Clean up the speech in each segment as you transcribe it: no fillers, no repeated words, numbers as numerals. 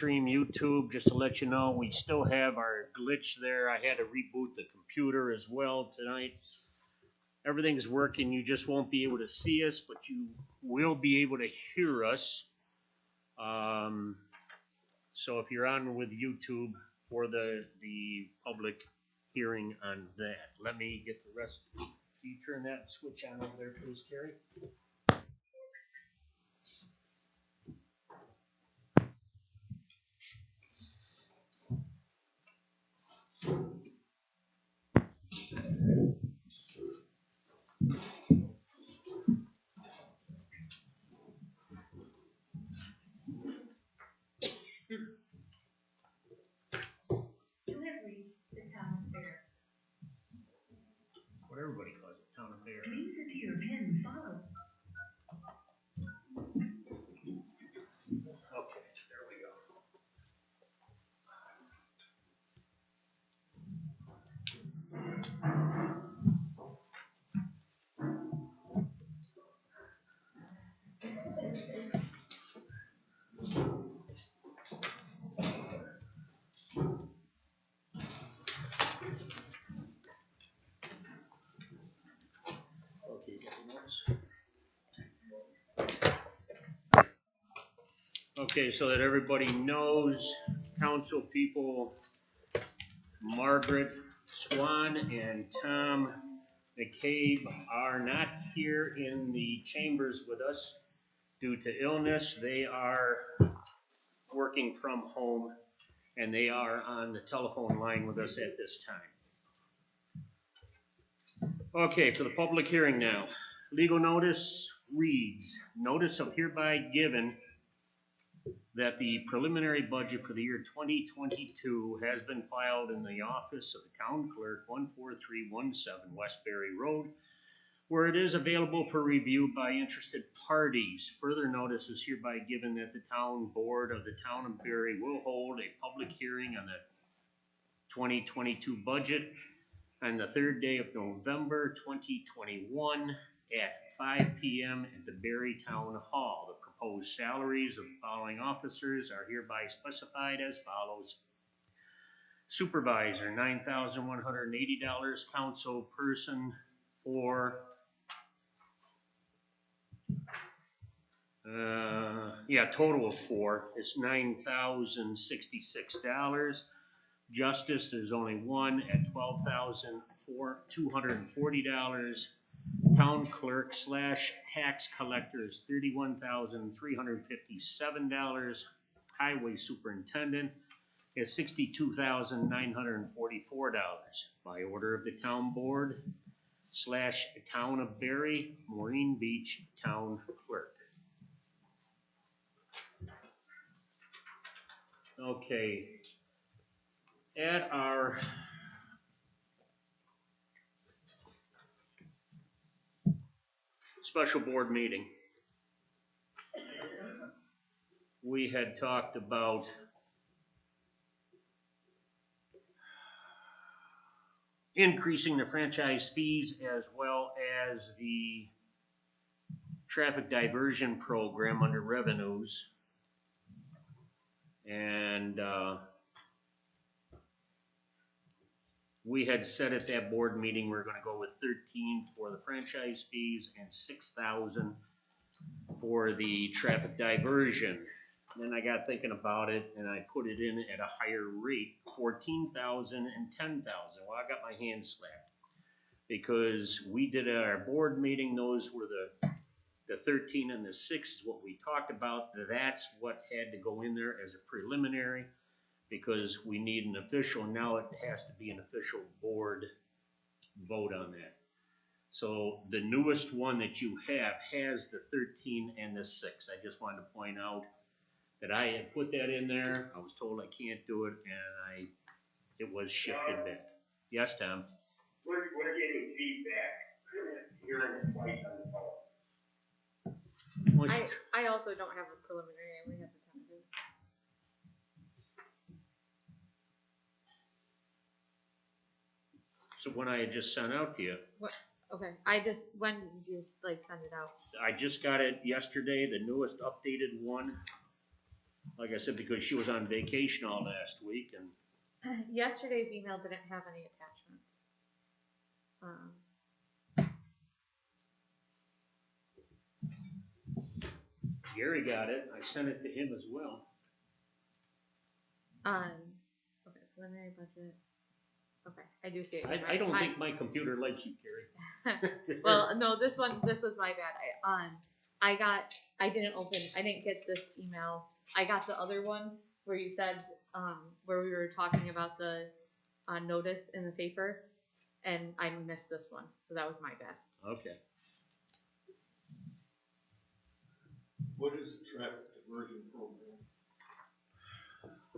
stream YouTube, just to let you know, we still have our glitch there. I had to reboot the computer as well tonight. Everything's working. You just won't be able to see us, but you will be able to hear us. So if you're on with YouTube for the public hearing on that, let me get the rest. Can you turn that switch on over there, please, Carrie? What everybody calls it, town affair. Please enter your PIN followed. Okay, there we go. Okay, got the notes. Okay, so that everybody knows, council people, Margaret Swan and Tom McCabe are not here in the chambers with us due to illness. They are working from home, and they are on the telephone line with us at this time. Okay, for the public hearing now. Legal notice reads, notice of hereby given that the preliminary budget for the year 2022 has been filed in the office of the town clerk, 14317 Westbury Road, where it is available for review by interested parties. Further notice is hereby given that the town board of the town of Berry will hold a public hearing on the 2022 budget on the 3rd day of November 2021 at 5 p.m. at the Berry Town Hall. The proposed salaries of the following officers are hereby specified as follows. Supervisor, $9,180. Council person for total of 4. It's $9,066. Justice, there's only one at $12,240. Town clerk / tax collector is $31,357. Highway superintendent is $62,944. By order of the town board / town of Berry, Marine Beach town clerk. Okay. At our special board meeting, we had talked about increasing the franchise fees as well as the traffic diversion program under revenues. And we had said at that board meeting we're going to go with $13,000 for the franchise fees and $6,000 for the traffic diversion. And then I got thinking about it, and I put it in at a higher rate, $14,000 and $10,000. Well, I got my hands slapped because we did at our board meeting. Those were the 13 and the 6 is what we talked about. That's what had to go in there as a preliminary, because we need an official. Now it has to be an official board vote on that. So the newest one that you have has the 13 and the 6. I just wanted to point out that I had put that in there. I was told I can't do it, and it was shifted back. Yes, Tom? We're getting feedback. Hearing it twice on the phone. I also don't have a preliminary. I only have the tentative. So when I had just sent out to you. What? Okay. When did you send it out? I just got it yesterday, the newest updated one. like I said, because she was on vacation all last week, and Yesterday's email didn't have any attachments. Gary got it. I sent it to him as well. Okay, preliminary budget. Okay, I do see it. I don't think my computer likes you, Gary. Well, no, this was my bad. I didn't get this email. I got the other one where you said, where we were talking about the, notice in the paper, and I missed this one, so that was my bad. Okay. What is the traffic diversion program?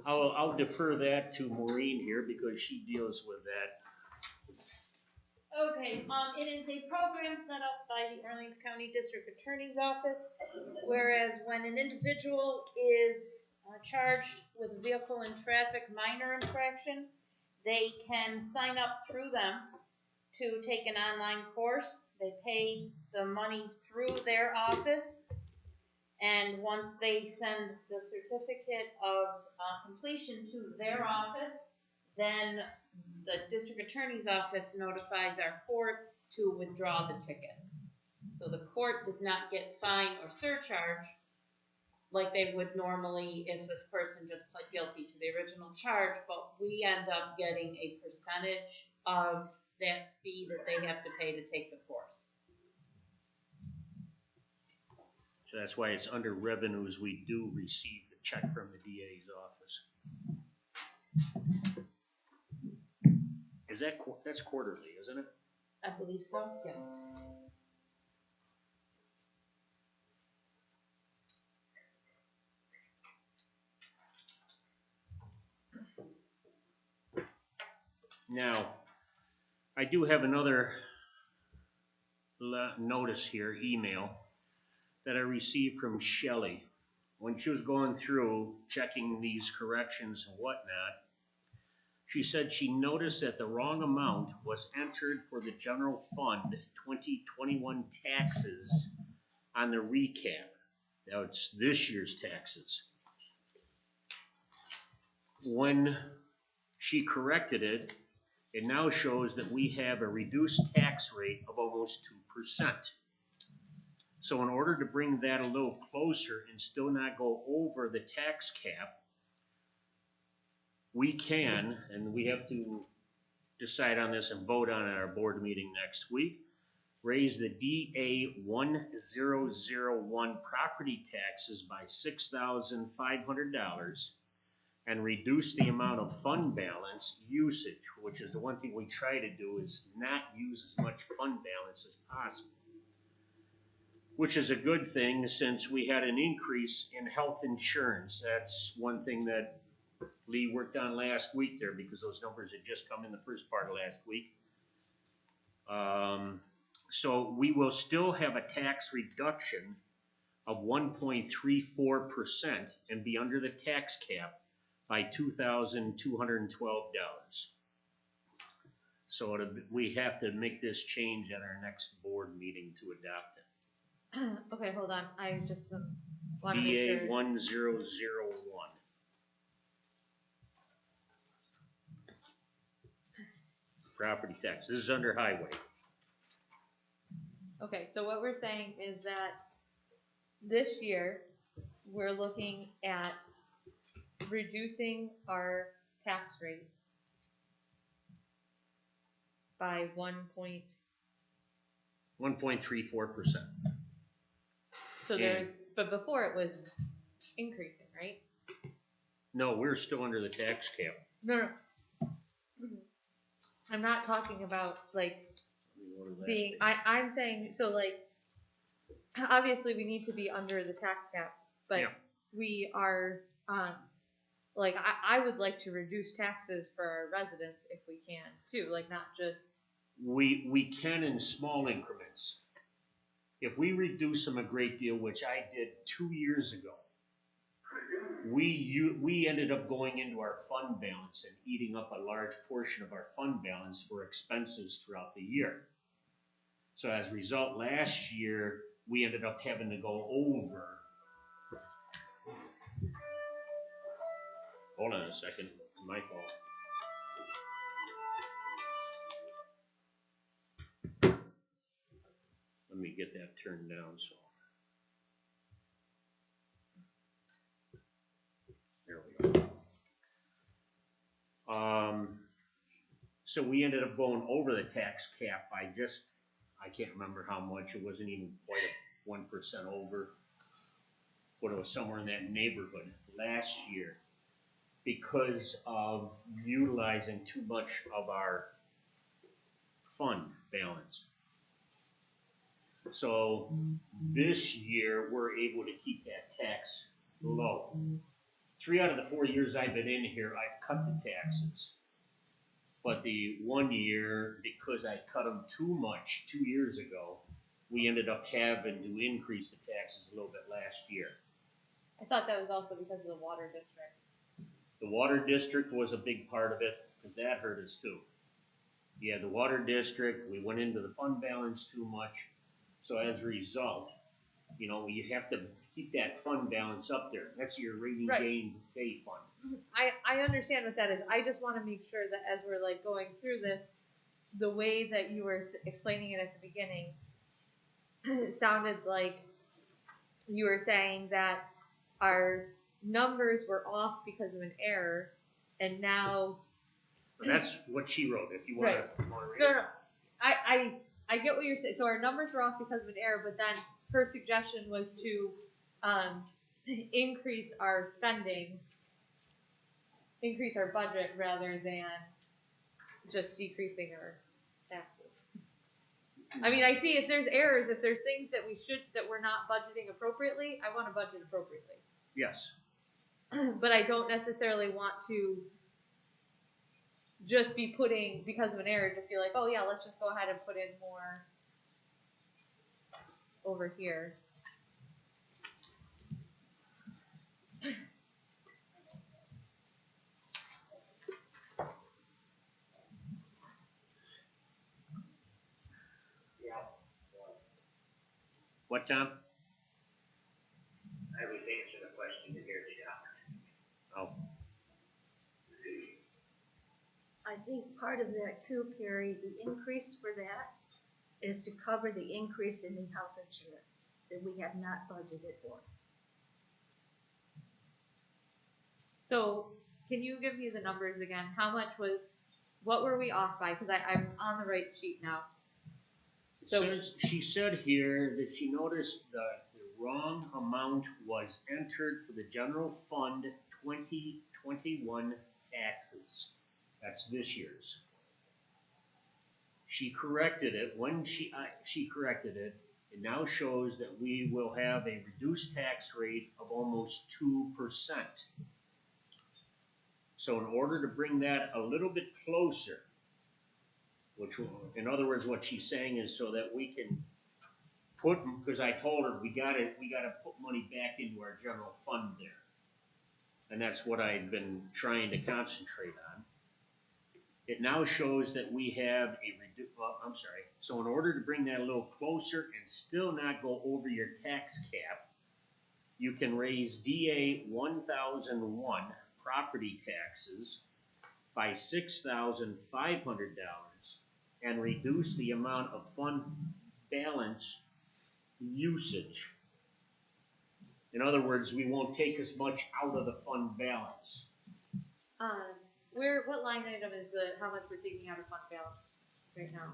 I'll defer that to Maureen here because she deals with that. Okay, it is a program set up by the Orleans County District Attorney's Office, whereas when an individual is charged with a vehicle and traffic minor infraction, they can sign up through them to take an online course. They pay the money through their office, and once they send the certificate of completion to their office, then the district attorney's office notifies our court to withdraw the ticket. So the court does not get fine or surcharge like they would normally if this person just pled guilty to the original charge, but we end up getting a percentage of that fee that they have to pay to take the course. So that's why it's under revenues. We do receive the check from the DA's office. Is that's quarterly, isn't it? I believe so, yes. Now, I do have another notice here, email, that I received from Shelley. When she was going through checking these corrections and whatnot, she said she noticed that the wrong amount was entered for the general fund 2021 taxes on the recap. Now it's this year's taxes. When she corrected it, it now shows that we have a reduced tax rate of almost 2%. So in order to bring that a little closer and still not go over the tax cap, we can, and we have to decide on this and vote on it at our board meeting next week, raise the DA 1001 property taxes by $6,500 and reduce the amount of fund balance usage, which is the one thing we try to do is not use as much fund balance as possible. Which is a good thing since we had an increase in health insurance. That's one thing that Lee worked on last week there because those numbers had just come in the first part of last week. So we will still have a tax reduction of 1.34% and be under the tax cap by $2,212. So we have to make this change at our next board meeting to adopt it. Okay, hold on. I just want to make DA sure. 1001. Property tax. This is under highway. Okay, so what we're saying is that this year we're looking at reducing our tax rate by 1.34%. So there's, but before it was increasing, right? No, we're still under the tax cap. No. I'm not talking about like being, I'm saying, so like, obviously we need to be under the tax cap, but Yeah. we are, like, I would like to reduce taxes for our residents if we can too, like not just. We can in small increments. If we reduce them a great deal, which I did 2 years ago, we ended up going into our fund balance and eating up a large portion of our fund balance for expenses throughout the year. So as a result, last year, we ended up having to go over Hold on a second, my fault. Let me get that turned down, so. There we go. So we ended up going over the tax cap by I can't remember how much, it wasn't even quite 1% over, but it was somewhere in that neighborhood last year because of utilizing too much of our fund balance. So this year, we're able to keep that tax low. 3 out of the 4 years I've been in here, I've cut the taxes. But the 1 year, because I cut them too much 2 years ago, we ended up having to increase the taxes a little bit last year. I thought that was also because of the water district. The water district was a big part of it, because that hurt us too. Yeah, the water district, we went into the fund balance too much. So as a result, you know, you have to keep that fund balance up there. That's your rainy day fund. I understand what that is. I just want to make sure that as we're like going through this, the way that you were explaining it at the beginning sounded like you were saying that our numbers were off because of an error, and now. But that's what she wrote. If you want to read No, it. no. I get what you're saying. So our numbers were off because of an error, but then her suggestion was to increase our spending, increase our budget rather than just decreasing our taxes. I mean, I see if there's errors, if there's things that we're not budgeting appropriately, I want to budget appropriately. Yes. But I don't necessarily want to just be putting, because of an error, just be like, oh yeah, let's just go ahead and put in more over here. What, Tom? I was answering the question to hear the Oh. I think part of that too, Carrie, the increase for that is to cover the increase in the health insurance that we have not budgeted for. So, can you give me the numbers again? What were we off by? Because I'm on the right sheet now. So She said here that she noticed that the wrong amount was entered for the general fund 2021 taxes. That's this year's. She corrected it. When she corrected it, it now shows that we will have a reduced tax rate of almost 2%. So in order to bring that a little bit closer, which, in other words, what she's saying is so that we can put, because I told her we gotta put money back into our general fund there, and that's what I've been trying to concentrate on. It now shows that we have so in order to bring that a little closer and still not go over your tax cap, you can raise DA 1001 property taxes by $6,500 and reduce the amount of fund balance usage. In other words, we won't take as much out of the fund balance. what line item is how much we're taking out of fund balance right now?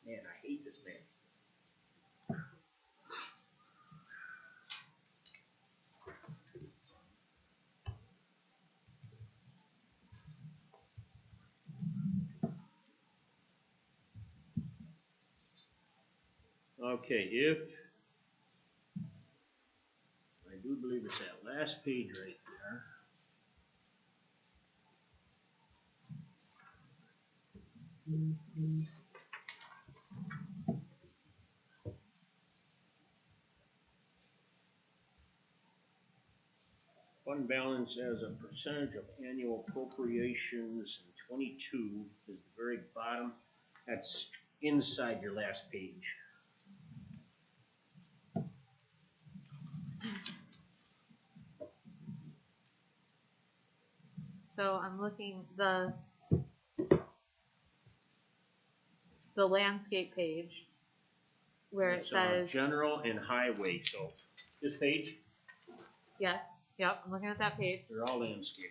Man, I hate this man. Okay, I do believe it's that last page right there. Fund balance as a percentage of annual appropriations in 22 is the very bottom. That's inside your last page. so I'm looking the landscape page where it It's, says, general and highway, so this page, yes, yep, I'm looking at that page. they're all landscape.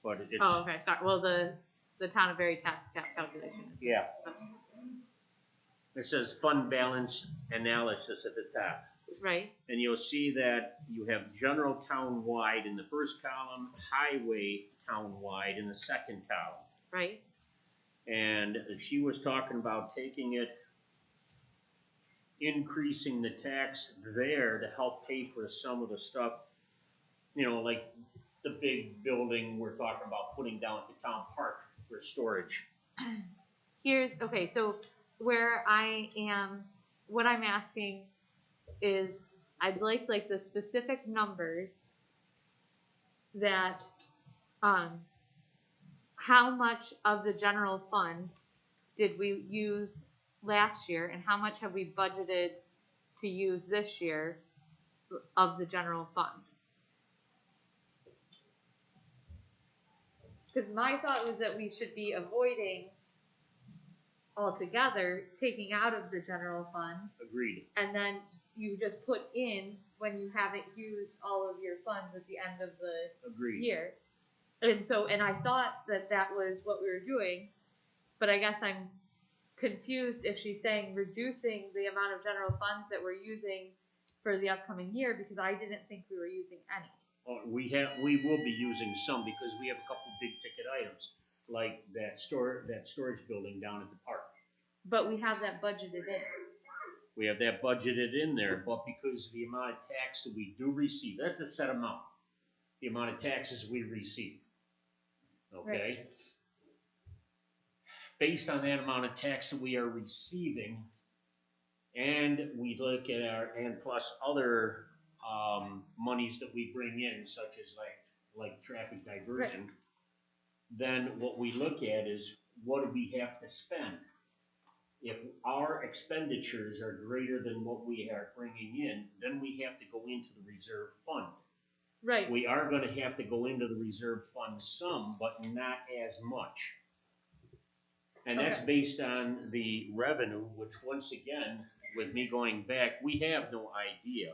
But it's, Oh, okay, sorry, well, the town of Berry tax cap calculation. yeah. It says fund balance analysis at the top. Right, And you'll see that you have general town-wide in the first column, highway town-wide in the second column. right, And she was talking about taking it, increasing the tax there to help pay for some of the stuff, you know, like the big building we're talking about putting down at the town park for storage. okay, so where I am, what I'm asking is, I'd like the specific numbers that, how much of the general fund did we use last year, and how much have we budgeted to use this year of the general fund? Because my thought was that we should be avoiding altogether taking out of the general fund, Agreed. and then you just put in when you haven't used all of your funds at the end of the Agreed. year. And so, and I thought that that was what we were doing, but I guess I'm confused if she's saying reducing the amount of general funds that we're using for the upcoming year, because I didn't think we were using any. We will be using some because we have a couple big ticket items, like that storage building down at the park. But we have that budgeted in. We have that budgeted in there, but because of the amount of tax that we do receive, that's a set amount, the amount of taxes we receive. Okay? Right. Based on that amount of tax that we are receiving, and we look at and plus other monies that we bring in, such as like traffic diversion, then what we look at is what do we have to spend? If our expenditures are greater than what we are bringing in, then we have to go into the reserve fund. Right. We are going to have to go into the reserve fund some, but not as much. And that's Okay. based on the revenue, which once again, with me going back, we have no idea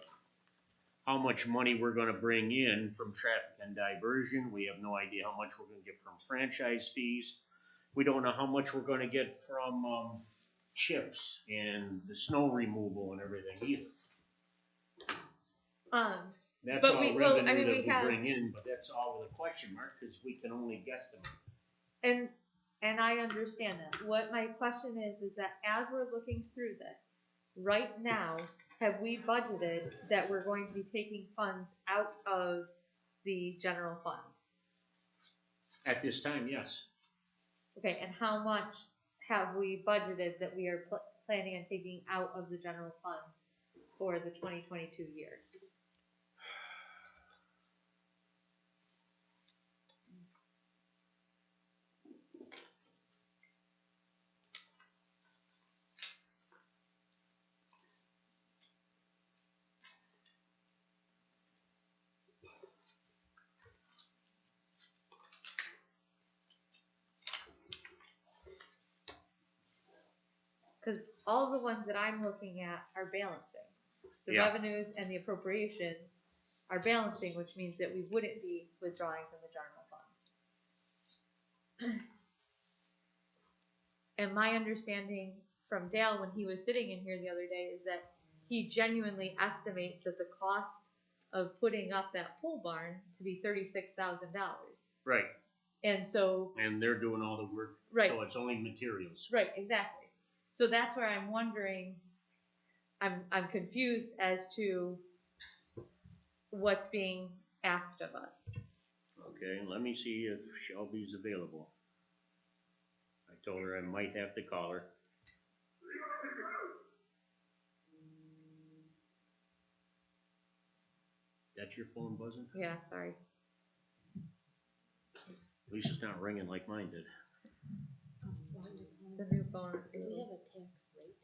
how much money we're going to bring in from traffic and diversion. We have no idea how much we're going to get from franchise fees. We don't know how much we're going to get from chips and the snow removal and everything either. That's But all we- revenue well, I mean, that we we have- bring in, but that's all with a question mark because we can only guesstimate. And I understand that. What my question is that as we're looking through this, right now, have we budgeted that we're going to be taking funds out of the general fund? At this time, yes. Okay, and how much have we budgeted that we are planning on taking out of the general funds for the 2022 year? Because all the ones that I'm looking at are balancing. The Yeah. revenues and the appropriations are balancing, which means that we wouldn't be withdrawing from the general fund. And my understanding from Dale when he was sitting in here the other day is that he genuinely estimates that the cost of putting up that pole barn to be $36,000. Right. And so, And they're doing all the work. right. So it's only materials. Right, exactly. So that's where I'm wondering, I'm confused as to what's being asked of us. Okay, let me see if Shelby's available. I told her I might have to call her. That's your phone buzzing? Yeah, sorry. At least it's not ringing like mine did. The new phone. Do we have a tax rate?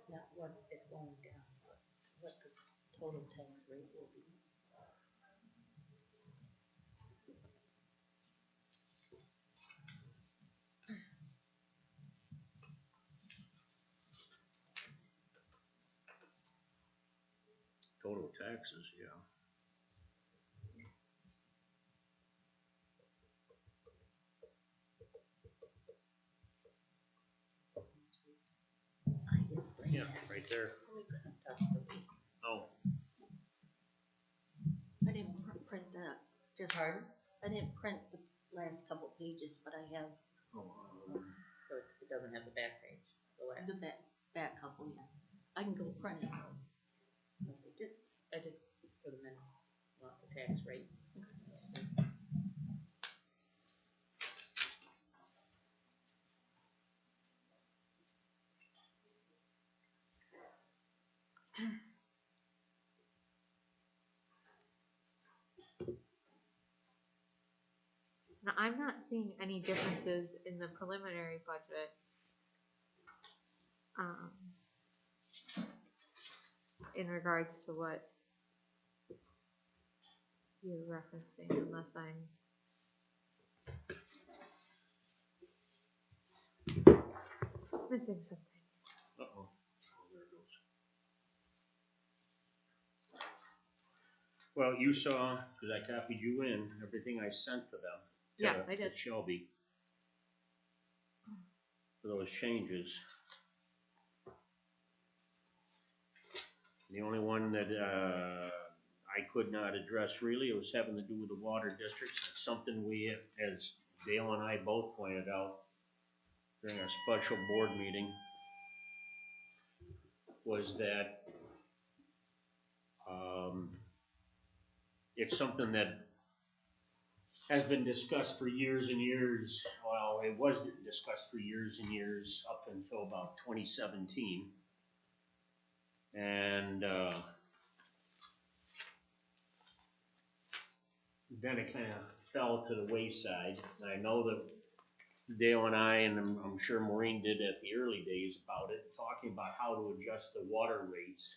Not what is going down, but what the total tax rate will be. total taxes, yeah. I didn't bring Yeah, that. right there. Who is it? Touch the week. Oh, I didn't print that, just, Pardon? I didn't print the last couple pages, but I have So it doesn't have the back page, the last. the back couple, yeah. I can go print it. Okay, I just, for the minute, want the tax rate. Now, I'm not seeing any differences in the preliminary budget. In regards to what you're referencing, unless I'm missing something. uh-oh. Oh, there it goes. Well, you saw, because I copied you in, everything I sent to them. Yeah, I did. To Shelby. For those changes. The only one that, I could not address really, it was having to do with the water districts. It's something we, as Dale and I both pointed out during our special board meeting, was that, it's something that has been discussed for years and years. Well, it was discussed for years and years up until about 2017. And, then it kind of fell to the wayside. And I know that Dale and I, and I'm sure Maureen did at the early days about it, talking about how to adjust the water rates,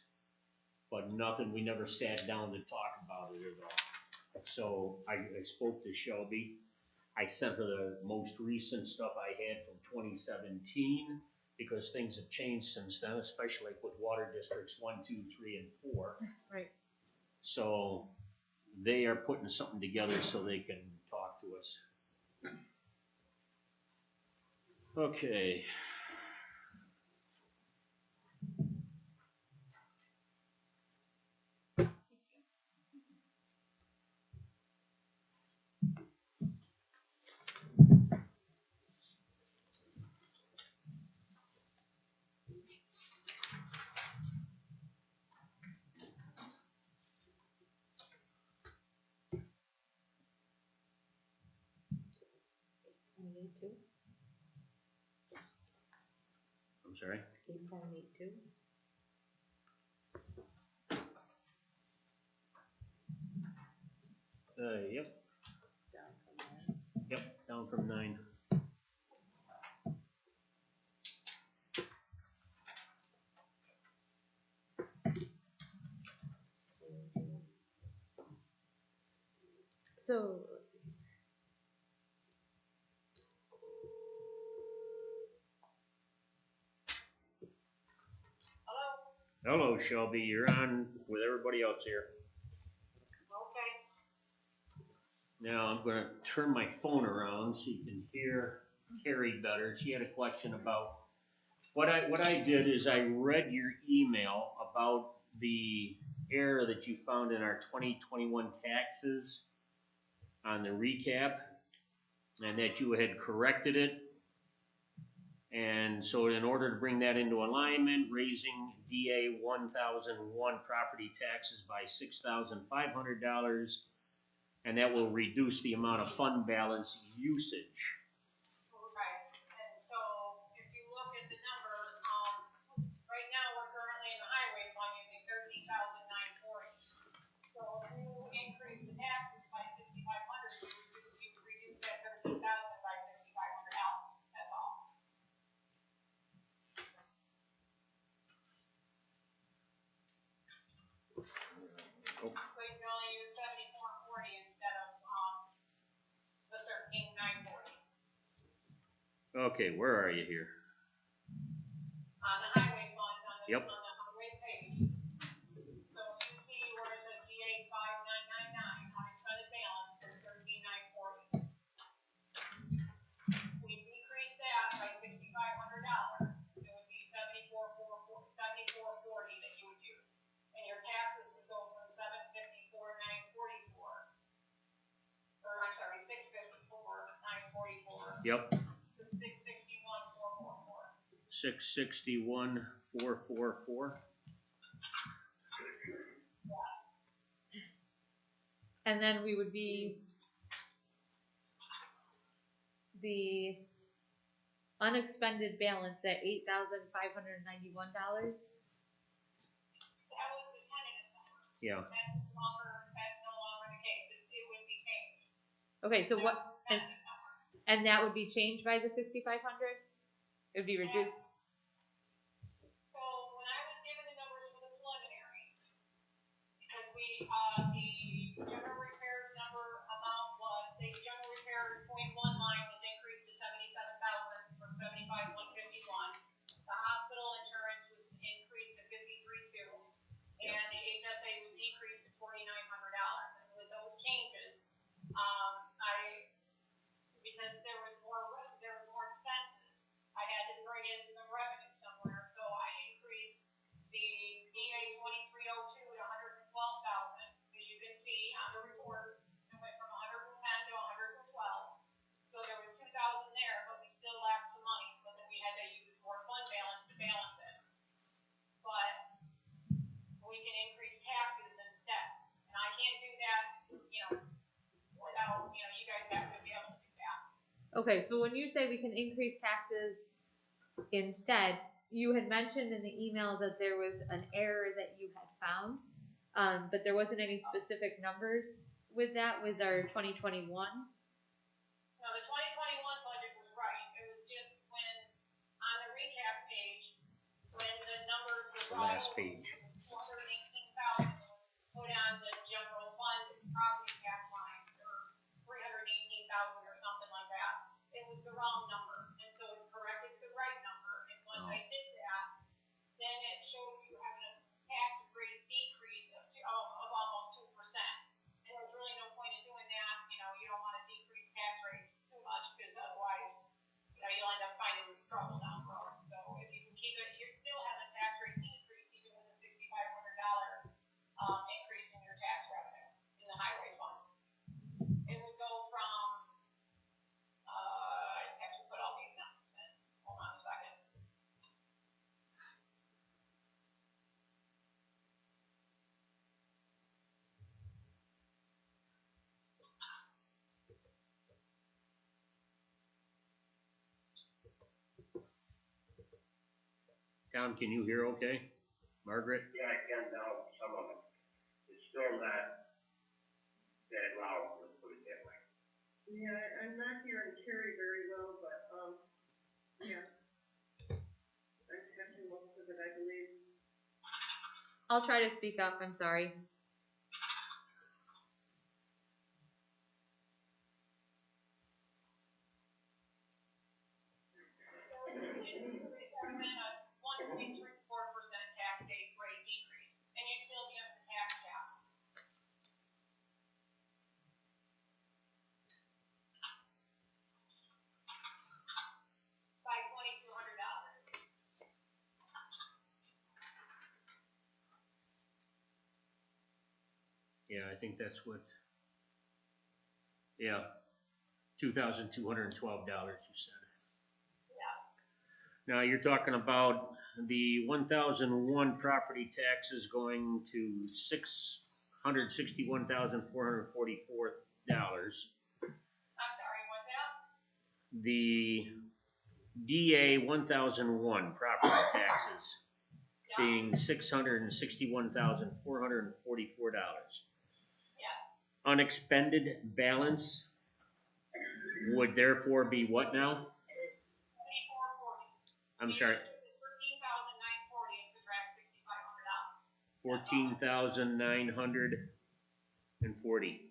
but nothing, we never sat down to talk about it at all. So I spoke to Shelby. I sent her the most recent stuff I had from 2017, because things have changed since then, especially with water districts 1, 2, 3, and 4. Right. So they are putting something together so they can talk to us. Okay. I'm sorry? 8.82. Yep, Down from there. yep, down from 9. So, Hello, Shelby, you're on with everybody else here. Okay. Now I'm gonna turn my phone around so you can hear Carrie better. She had a question about, what I did is I read your email about the error that you found in our 2021 taxes on the recap, and that you had corrected it. And so in order to bring that into alignment, raising DA 1001 property taxes by $6,500, and that will reduce the amount of fund balance usage. Right, and so if you look at the number, right now we're currently in the highway fund using $13,940. So if you increase the taxes by $6,500, you reduce that $13,000 by $6,500 out, that's all. Oh. So you can only use $74.40 instead of, the $13,940. Okay, where are you here? On the highway fund, on the Yep. highway page. So if you see Yep, to 661,444. 661,444. And then we would be the unexpended balance at $8,591. That was the tentative number. Yeah, That's no longer the case. It would be changed. Okay, so what, Tentative number. and that would be changed by the 6,500? It would be reduced? So when I was given the numbers for the preliminary, because the general repairs number amount was, the general repairs .1 line was increased to 77,000 from 75,151. The hospital insurance was increased to 53,200, and the HSA was decreased to $4,900. And with those changes, because there was more expenses, I had to bring in some revenue somewhere, so I increased the DA 2302 to 112,000. As you can see on the report, it went from 110 to 112. So there was 2,000 there, but we still lacked some money, so then we had to use more fund balance to balance it. But we can increase taxes instead, and I can't do that, without, you guys have to be able to do that. Okay, so when you say we can increase taxes instead, you had mentioned in the email that there was an error that you had found, but there wasn't any specific numbers with that, with our 2021. No, the 2021 budget was right. It was just when, on the recap page, when the numbers were the brought last over, page. 218,000 was put on the general fund property tax line, or 318,000 or something like that. It was the wrong number, and so it's corrected to the right number. And once I did that, then it shows you having a tax rate decrease of almost 2%. And there's really no point in doing that. You don't want to decrease tax rates too much, because otherwise, you'll end up finding trouble down the road. So if you can keep it, you're still having a tax rate decrease even with a $6,500 increase in your tax revenue in the highway fund. It would go from, I have to put all these numbers in. Hold on a second. Tom, can you hear okay? Margaret? Yeah, I can now, some of it. It's still not that loud, let's put it that way. Yeah, I'm not hearing Carrie very well, but, yeah. I'm catching most of it, I believe. I'll try to speak up, I'm sorry. Been a 1.34% tax rate decrease, and you'd still be under the tax cap. By $2,200. Yeah, I think that's what, yeah, $2,212 you said. Yes. Now, you're talking about the 1001 property taxes going to $661,444. I'm sorry, what's that? The DA 1001 property taxes Yeah. being $661,444. Yes. Unexpended balance would therefore be what now? 2440. I'm sorry, 13,940 and subtract $6,500. 14,940.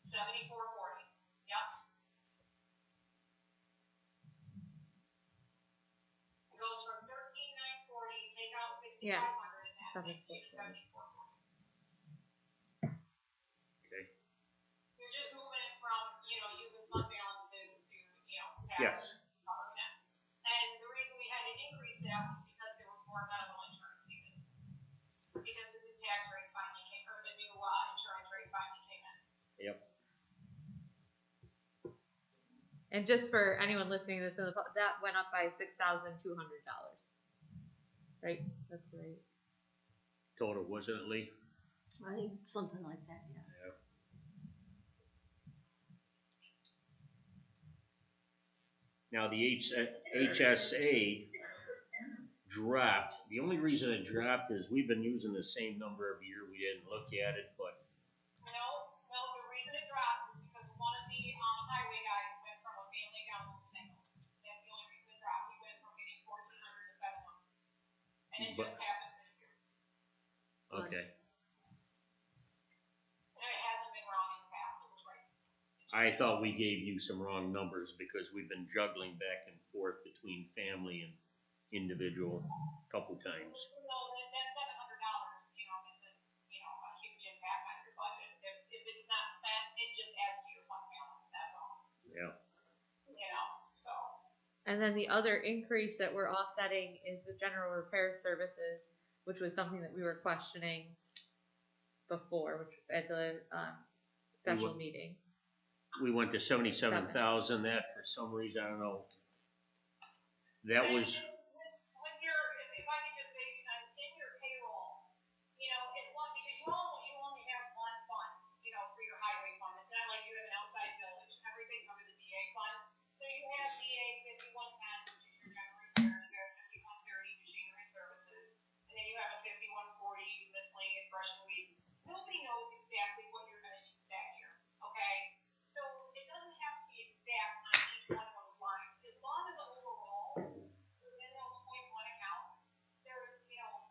7440. Yep. It goes from 13,940, take out 6,500, Yeah. and that makes you 7440. 7440. Okay. You're just moving it from, using fund balance to tax. Yes. covering it. And the reason we had to increase that was because there was more medical insurance needed. Because the new tax rates finally came, or the new insurance rates finally came in. Yep. And just for anyone listening to this, that went up by $6,200. Right? That's right. Total, wasn't it, Lee? I think something like that, yeah. Now, the HSA dropped. The only reason it dropped is we've been using the same number of year. We didn't look at it, but No, the reason it dropped is because one of the highway guys went from a family down to a single. That's the only reason it dropped. He went from getting 1,400 to 700. And it just happened this year. okay. And it hasn't been wrong in the past, it was right. I thought we gave you some wrong numbers because we've been juggling back and forth between family and individual a couple times. No, that $700, isn't, a huge impact on your budget. If it's not spent, it just adds to your fund balance, that's all. Yeah. So. And then the other increase that we're offsetting is the general repair services, which was something that we were questioning before, which at the special meeting. We went to 77,000. That for some reason, I don't know. That was. With your, if I could just say, in your payroll, as long because you only have one fund, for your highway fund. It's not like you have an outside village. Everything's under the DA fund. So you have DA 5110, which is your general repair. You have 5130 machinery services, and then you have a 5140 miscellaneous brush and weed. Nobody knows exactly what you're going to use that year. Okay. So it doesn't have to be exact on each one of those lines. As long as overall, within those point one accounts, there's,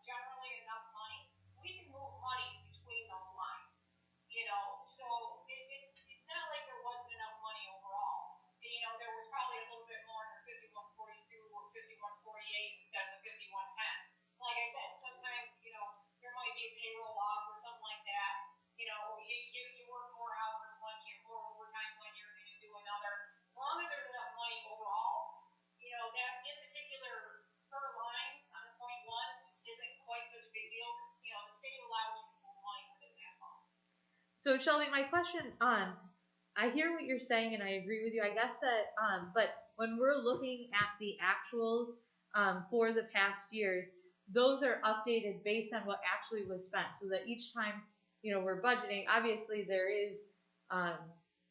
generally enough money, we can move money between those lines. So it's not like there wasn't enough money overall. There was probably a little bit more under 5142 or 5148 instead of the 5110. Like I said, sometimes, there might be a payroll off or something like that. You work more hours one year, more overtime one year than you do another. As long as there's enough money overall, that in particular per line on the point one isn't quite such a big deal. The state allows you to move money within that fund. So Shelby, my question, I hear what you're saying and I agree with you. I guess that, but when we're looking at the actuals for the past years, those are updated based on what actually was spent, so that each time we're budgeting. Obviously, there is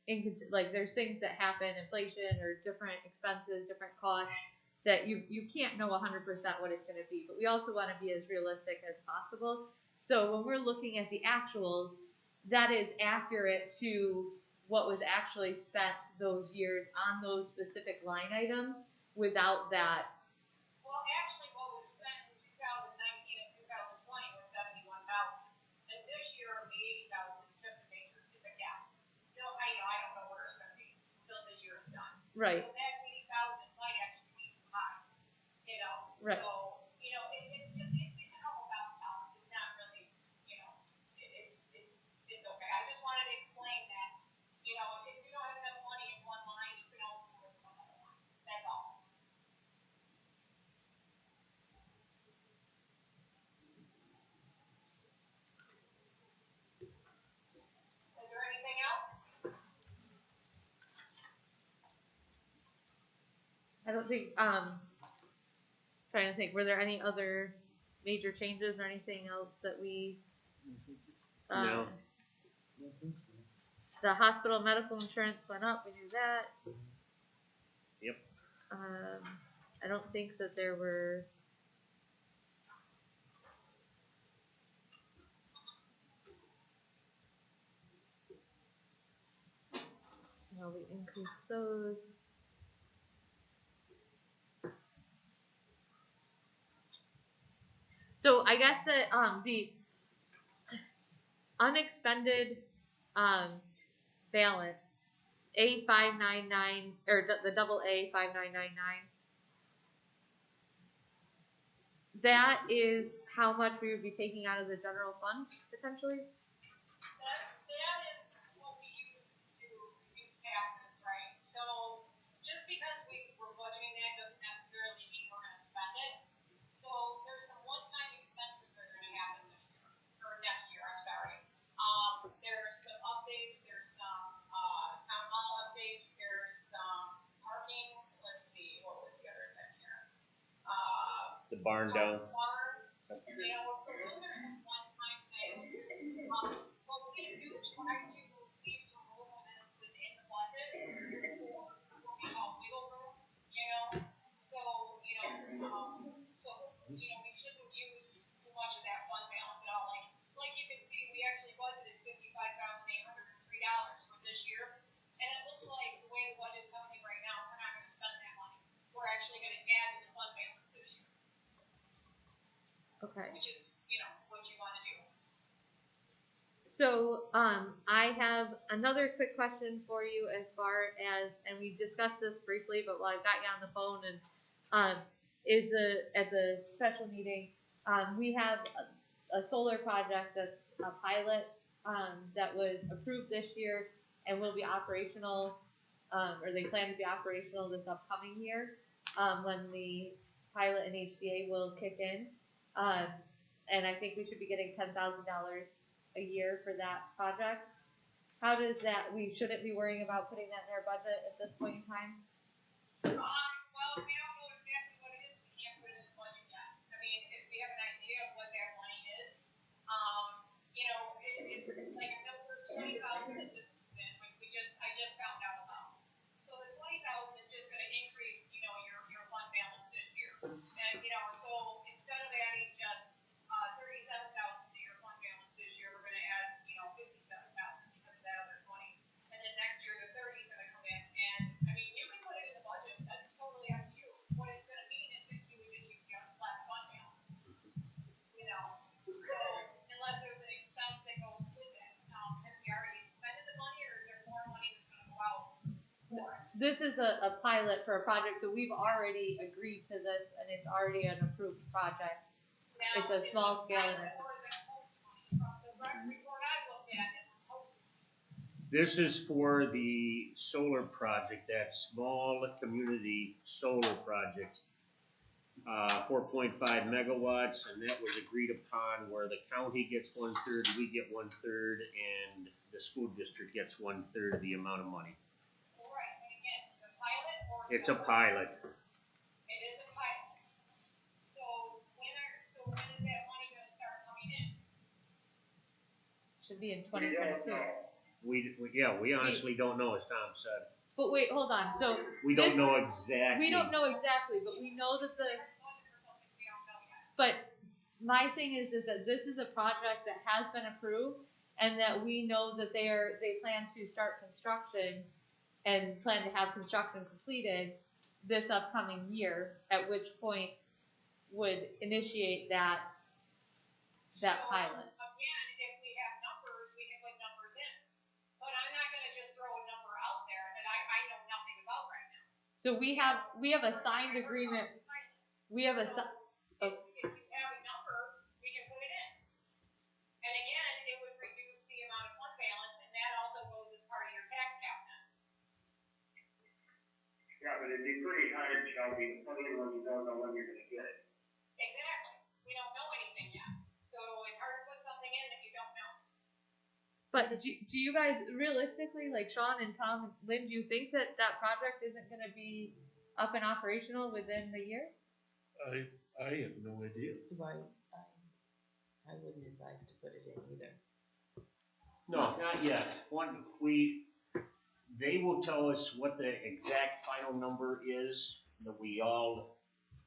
there's things that happen, inflation or different expenses, different costs that you can't know 100% what it's going to be. But we also want to be as realistic as possible. So when we're looking at the actuals, that is accurate to what was actually spent those years on those specific line items without that. Well, actually, what was spent in 2019 and 2020 was 71,000, and this year the 80,000 is just a gap. I don't know where it's going to be until the year is done. Right. So that 80,000 might actually be too high. Right. So it's a couple $1,000. It's not really, it's okay. I just wanted to explain that, if you don't have enough money in one line, you can always move it to another line. That's all. Is there anything else? I don't think. Trying to think. Were there any other major changes or anything else that we? No. The hospital medical insurance went up. We knew that. Yep. I don't think that there were. No, we increased those. So I guess that the unexpended balance A599 or the double A5999. That is how much we would be taking out of the general fund potentially. That is what we use to reduce taxes, right? So just because we're budgeting that doesn't necessarily mean we're going to spend it. So there's some one-time expenses that are going to happen this year, or next year, I'm sorry. There's some updates, there's some town hall updates, there's some barn down. Barn, you know, if we're looking at this one-time thing, but we do try to leave some room within the budget for what we call wiggle room, you know? So, we shouldn't use too much of that fund balance at all. Like you can see, we actually budgeted $55,803 for this year. And it looks like the way the budget's coming in right now, we're not gonna spend that money. We're actually gonna add to the fund balance this year, Okay. which is, what you wanna do. So, I have another quick question for you as far as, and we discussed this briefly, but while I got you on the phone and, at the special meeting, we have a solar project that's a pilot, that was approved this year and will be operational, or they plan to be operational this upcoming year, when the pilot and HCA will kick in. And I think we should be getting $10,000 a year for that project. How does that, we shouldn't be worrying about putting that in our budget at this point in time? Well, we don't know exactly what it is, we can't put it in the budget yet. I mean, if we have an idea of what that money is, it's like a number 20,000 that just, I just found out about. So the 20,000 is just gonna increase, your fund balance this year. And, so instead of adding just, 37,000 to your fund balance this year, we're gonna add, 57,000 because of that other 20. And then next year, the 30 is gonna come in, and, I mean, you can put it in the budget, that's totally up to you. What it's gonna mean is that you would just use less fund balance, so, unless there's an expense that goes with it. Have we already expended the money, or is there more money that's gonna go out for it? This is a pilot for a project, so we've already agreed to this, and it's already an approved project. Now, It's a small scale. From the report I looked at, it was hosted. This is for the solar project, that small community solar project. 4.5 megawatts, and that was agreed upon where the county gets 1/3, we get 1/3, and the school district gets 1/3 of the amount of money. Right, and again, it's a pilot or? It's a pilot. It is a pilot. So when is that money gonna start coming in? Should be in 2022. We honestly don't know, as Tom said. But wait, hold on. So We don't know exactly. we don't know exactly, but we know that But my thing is that this is a project that has been approved, and that we know that they plan to start construction and plan to have construction completed this upcoming year, at which point would initiate that pilot. Again, if we have numbers, we can put numbers in. But I'm not gonna just throw a number out there that I know nothing about right now. So we have a signed agreement. We have a. If you have a number, we can put it in. And again, it would reduce the amount of fund balance, and that also goes as part of your tax cap then. Yeah, but it'd be pretty hard, Shelby, to put in when you don't know when you're gonna get it. Exactly. We don't know anything yet. So it's hard to put something in that you don't know. But do you guys realistically, like Sean and Tom and Lynn, do you think that project isn't going to be up and operational within the year? I have no idea. I wouldn't advise to put it in either. No, not yet. They will tell us what the exact final number is that we all,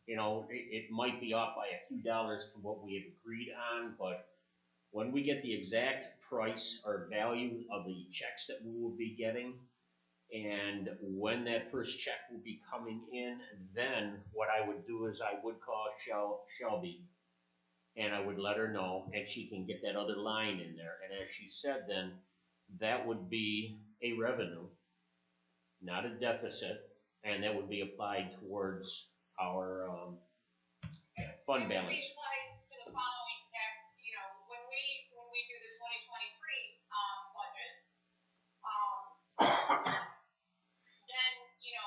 it might be off by a few dollars from what we had agreed on, but when we get the exact price or value of the checks that we will be getting, and when that first check will be coming in, then what I would do is I would call Shelby, and I would let her know, and she can get that other line in there. And as she said, then that would be a revenue, not a deficit, and that would be applied towards our fund balance. We apply to the following tax, when we do the 2023 budget, then,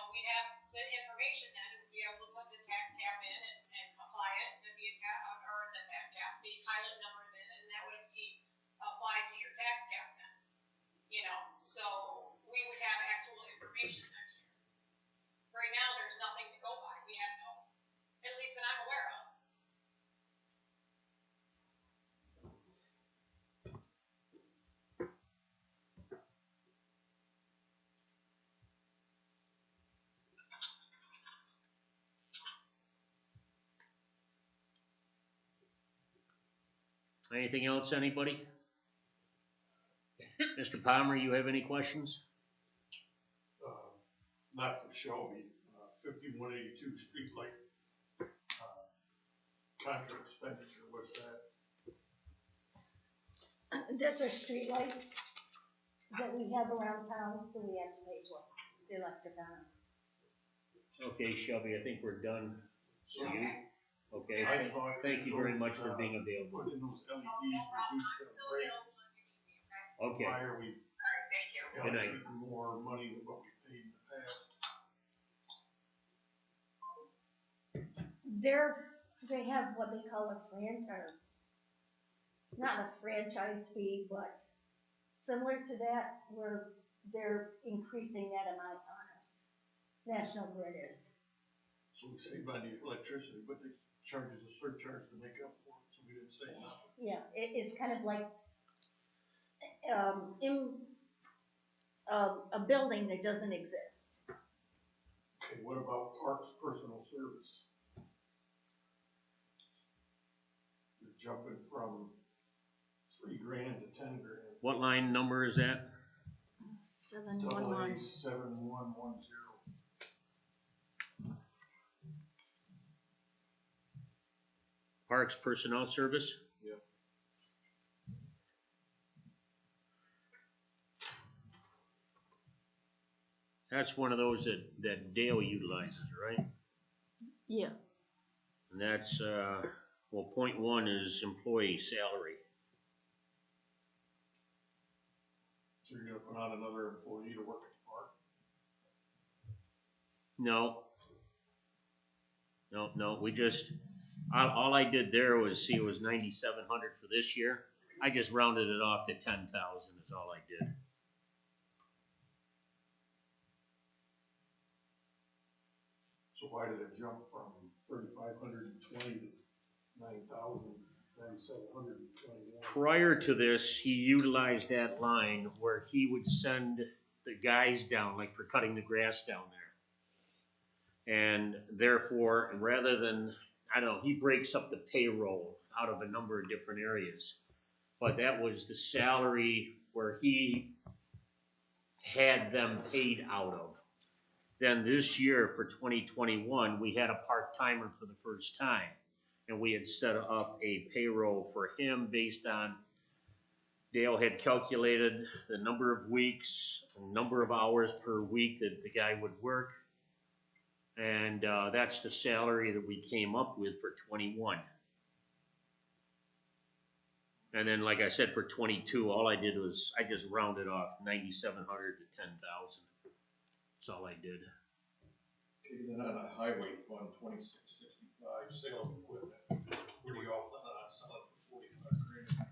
we'd have the information then, and be able to put the tax cap in and apply it, and the pilot numbers in, and that would be applied to your tax cap then. So we would have actual information next year. Right now, there's nothing to go by. We have no, at least that I'm aware of. Anything else, anybody? Mr. Palmer, you have any questions? Not for Shelby, 5182 streetlight, contract expenditure, what's that? That's our streetlights that we have around town that we have to pay for, the electric on them. Okay, Shelby, I think we're done. So you, okay, I thought thank you very much for those, being available. Put in those LEDs, reduce the rate. Okay, Why are we Thank you. Good night. allocating more money than what we paid in the past? They have what they call a franchise, not a franchise fee, but similar to that, where they're increasing that amount on us. National Grid is. So we save on the electricity, but they charge us a surcharge to make up for it, so we didn't save nothing. Yeah, it's kind of like, a building that doesn't exist. Okay, what about parks personal service? You're jumping from $3,000 to $10,000. what line number is that? 711. 7110. Parks Personnel Service? Yep. That's one of those that Dale utilizes, right? Yeah. And that's, well, point one is employee salary. So you're gonna put on another employee to work at the park? No, we just, all I did there was see it was 9,700 for this year. I just rounded it off to 10,000 is all I did. So why did it jump from 3,520 to 9,721? Prior to this, he utilized that line where he would send the guys down, like for cutting the grass down there. And therefore, rather than, I don't know, he breaks up the payroll out of a number of different areas. But that was the salary where he had them paid out of. Then this year for 2021, we had a part-timer for the first time. And we had set up a payroll for him based on, Dale had calculated the number of weeks, number of hours per week that the guy would work. And that's the salary that we came up with for 21. And then, like I said, for 22, all I did was, I just rounded off 9,700 to 10,000. That's all I did. Okay, then on a highway fund, 2665, sale of equipment. What do you all plan on selling for $45,000?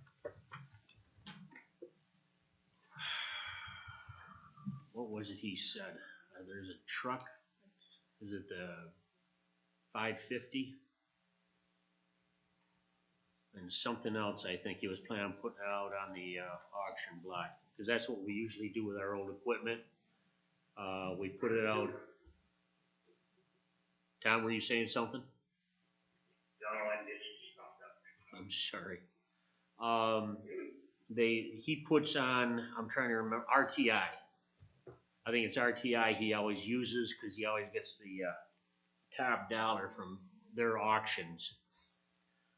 What was it he said? There's a truck. Is it the 550? And something else I think he was planning on putting out on the auction block. Because that's what we usually do with our old equipment. We put it out. Tom, were you saying something? No, I didn't stop that. I'm sorry. He puts on, I'm trying to remember, RTI. I think it's RTI he always uses because he always gets the top dollar from their auctions.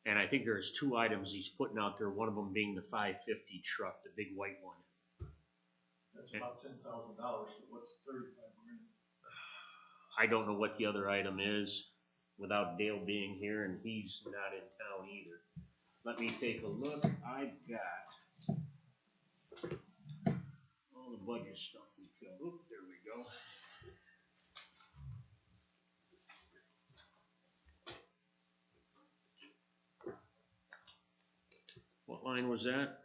And I think there's two items he's putting out there, one of them being the 550 truck, the big white one. That's about $10,000, so what's $35,000? I don't know what the other item is without Dale being here, and he's not in town either. Let me take a look. I've got all the budget stuff we filled. Oop, there we go. What line was that?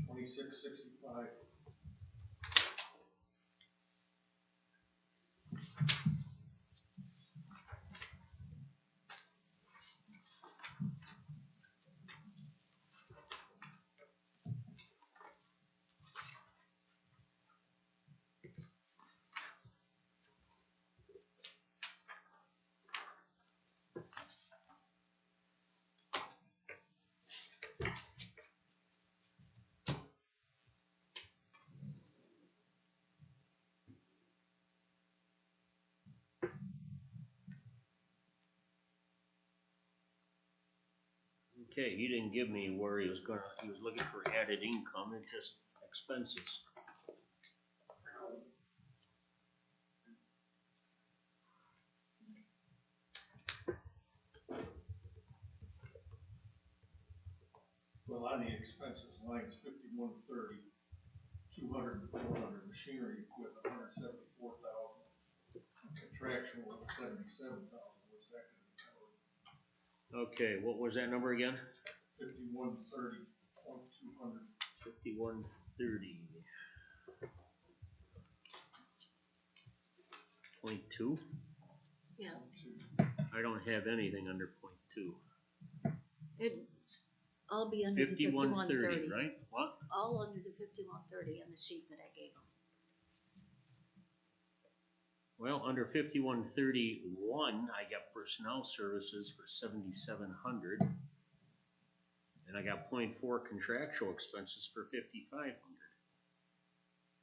2665. Okay, he didn't give me where he was looking for added income, it's just expenses. Well, on the expenses, lines 5130, 200 and 400, machinery equipment, 174,000. Contractual, 77,000, what's that gonna be covered? Okay, what was that number again? 5130.200. 5130.2. Yeah. I don't have anything under .2. It's all be under the 5130, 5130. right? What? All under the 5130 on the sheet that I gave them. Well, under 5131, I got personnel services for 7,700. And I got .4 contractual expenses for 5,500.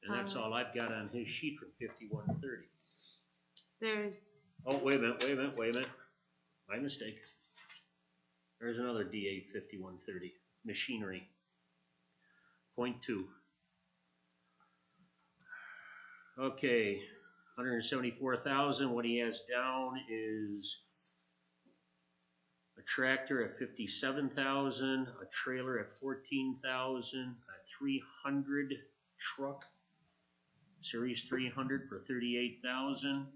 And that's all I've got on his sheet from 5130. There's, Oh, wait a minute. My mistake. There's another DA 5130, machinery. .2. Okay, 174,000. What he has down is a tractor at 57,000, a trailer at 14,000, a 300 truck, Series 300 for 38,000,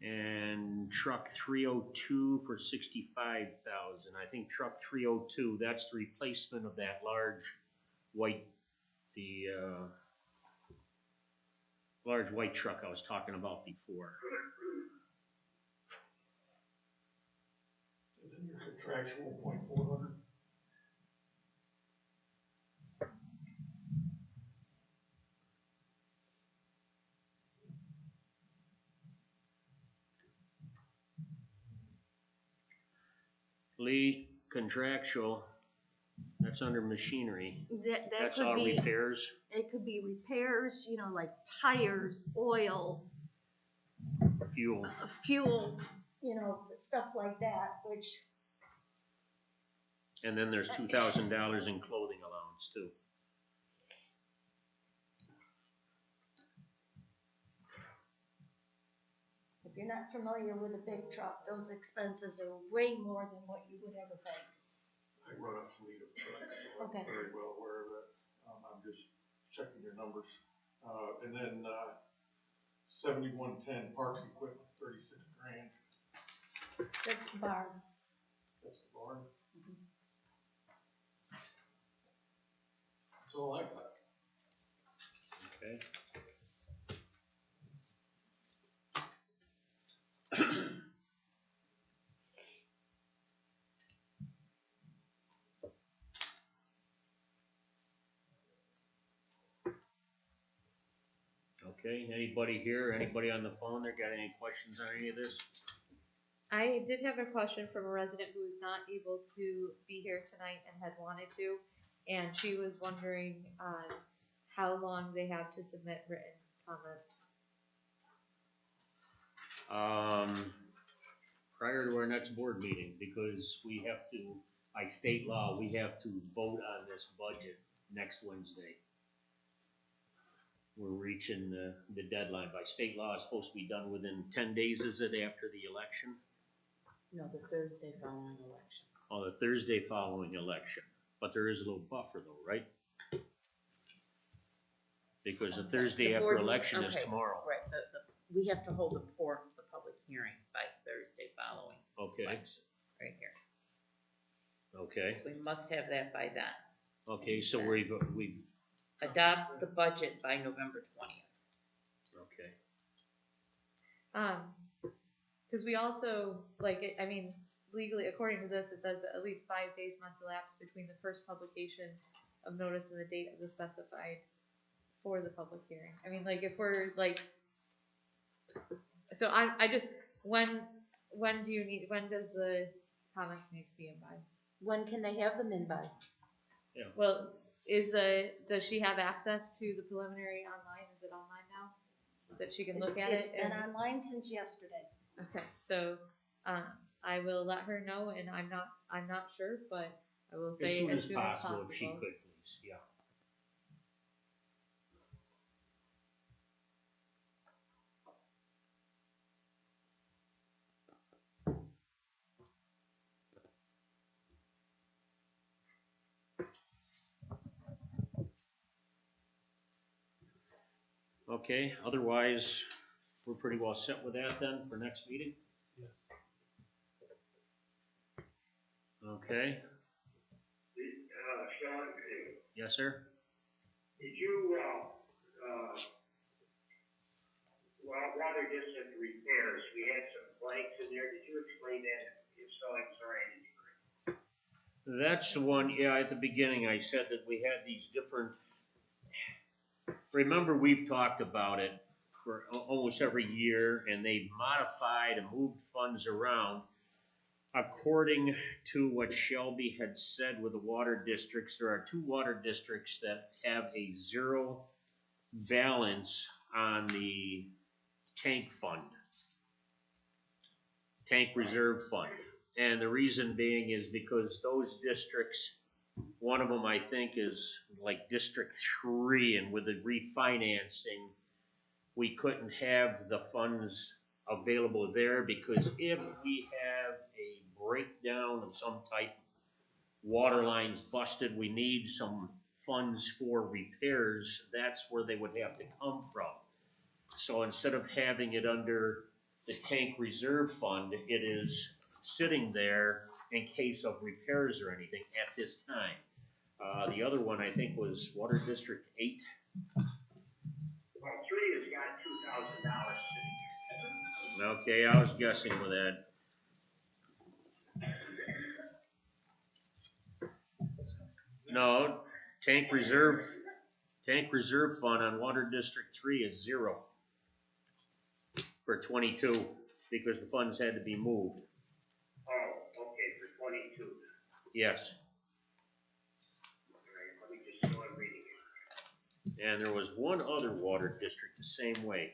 and truck 302 for 65,000. I think truck 302, that's the replacement of that large white, large white truck I was talking about before. And then your contractual .400. Lee, contractual, that's under machinery. That That's could all be, repairs. it could be repairs, you know, like tires, oil, Fuel. Fuel, you know, stuff like that, which, And then there's $2,000 in clothing allowance too. if you're not familiar with a big truck, those expenses are way more than what you would ever think. I run a fleet of trucks, so Okay. I'm very well aware of it. I'm just checking your numbers. And then 7110 parks equipment, 36 grand. That's the barn. That's the barn. That's all I got. Okay. Okay, anybody here, anybody on the phone there got any questions on any of this? I did have a question from a resident who was not able to be here tonight and had wanted to, and she was wondering how long they have to submit written comments. Prior to our next board meeting, because we have to, by state law, we have to vote on this budget next Wednesday. We're reaching the deadline. By state law, it's supposed to be done within 10 days, is it, after the election? No, the Thursday following election. Oh, the Thursday following election. But there is a little buffer though, right? Because the Thursday The after board- election is okay, tomorrow. Right, we have to hold the public hearing by Thursday following Okay, election, right here. okay, So we must have that by then. okay, so we've, Adopt the budget by November 20th. okay. Because we also, like, I mean, legally, according to this, it says that at least 5 days must elapse between the first publication of notice and the date of the specified for the public hearing. I mean, like, if we're, like, so I just, when does the comments need to be in by? When can they have them in by? Well, does she have access to the preliminary online? Is it online now? That she can look at it? It's been online since yesterday. Okay, so, I will let her know, and I'm not sure, but I will say As soon as as soon as possible, possible. if she could, please, yeah. Okay, otherwise, we're pretty well set with that then for next meeting? Okay, Sean, yes, sir? did you, water district repairs, we had some blanks in there, did you explain that? If so, I'm sorry, I didn't. That's the one, yeah, at the beginning, I said that we had these different, remember, we've talked about it for almost every year, and they've modified and moved funds around according to what Shelby had said with the water districts. There are 2 water districts that have a 0 balance on the tank fund, tank reserve fund. And the reason being is because those districts, one of them I think is like District 3, and with the refinancing, we couldn't have the funds available there, because if we have a breakdown of some type, water lines busted, we need some funds for repairs, that's where they would have to come from. So instead of having it under the tank reserve fund, it is sitting there in case of repairs or anything at this time. The other one I think was Water District 8. Well, 3 has got $2,000 sitting there. Okay, I was guessing with that. No, tank reserve fund on Water District 3 is 0 for 22, because the funds had to be moved. Oh, okay, for 22. Yes, All right, let me just, so I'm reading it. and there was one other water district the same way.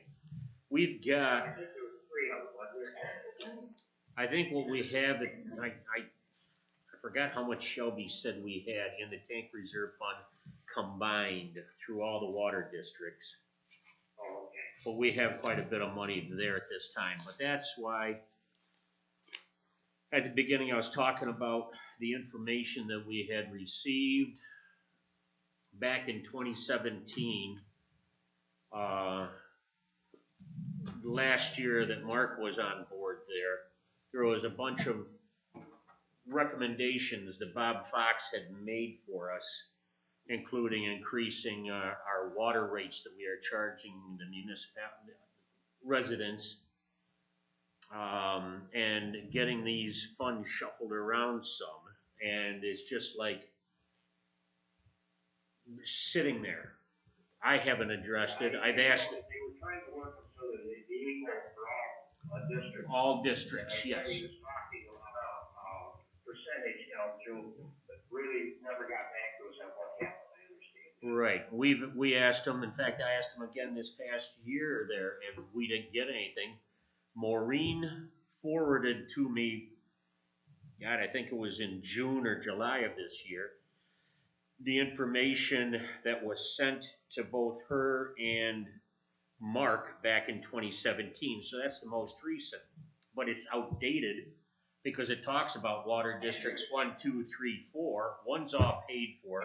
We've got, I think there was 3 of them, wasn't there? I think what we have, I forgot how much Shelby said we had in the tank reserve fund combined through all the water districts. Oh, okay. But we have quite a bit of money there at this time. But that's why at the beginning I was talking about the information that we had received back in 2017, last year that Mark was on board there. There was a bunch of recommendations that Bob Fox had made for us, including increasing our water rates that we are charging the municipality residents, and getting these funds shuffled around some. And it's just like sitting there. I haven't addressed it. I've asked it. They were trying to work them so that they'd be equal for all districts. All districts, yes. He was talking about a percentage down through, but really never got back to us on what happened, I understand. Right. We asked them. In fact, I asked them again this past year there, and we didn't get anything. Maureen forwarded to me, God, I think it was in June or July of this year, the information that was sent to both her and Mark back in 2017. So that's the most recent, but it's outdated because it talks about water districts 1, 2, 3, 4. One's all paid for.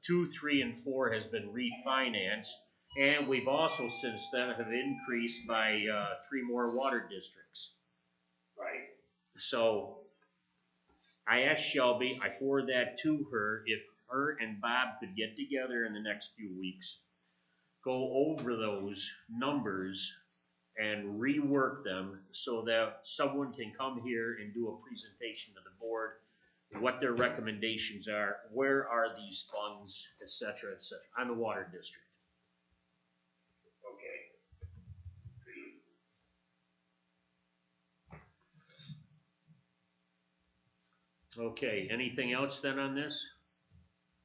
2, 3, and 4 has been refinanced. And we've also since then have increased by 3 more water districts. Right. So I asked Shelby, I forwarded that to her, if her and Bob could get together in the next few weeks, go over those numbers and rework them so that someone can come here and do a presentation to the board, what their recommendations are, where are these funds, et cetera, on the water district. Okay, anything else then on this?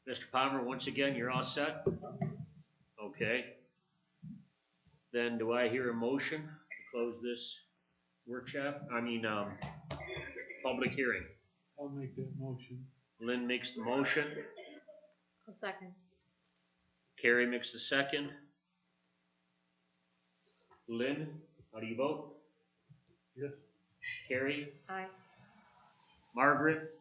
Mr. Palmer, once again, you're all set? Okay. Then do I hear a motion to close this workshop? public hearing. I'll make that motion. Lynn makes the motion, A second. Carrie makes the second. Lynn, how do you vote? Yes. Carrie? Aye. Margaret?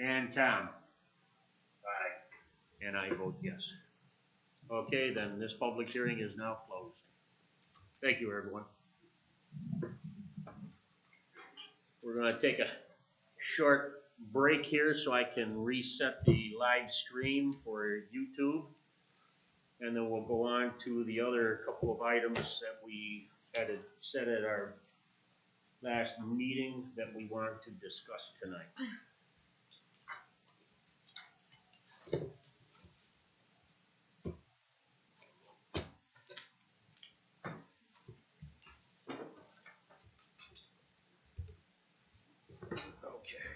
And Tom? Aye. And I vote yes. Okay, then this public hearing is now closed. Thank you, everyone. We're gonna take a short break here so I can reset the live stream for YouTube. And then we'll go on to the other couple of items that we had set at our last meeting that we want to discuss tonight. Okay.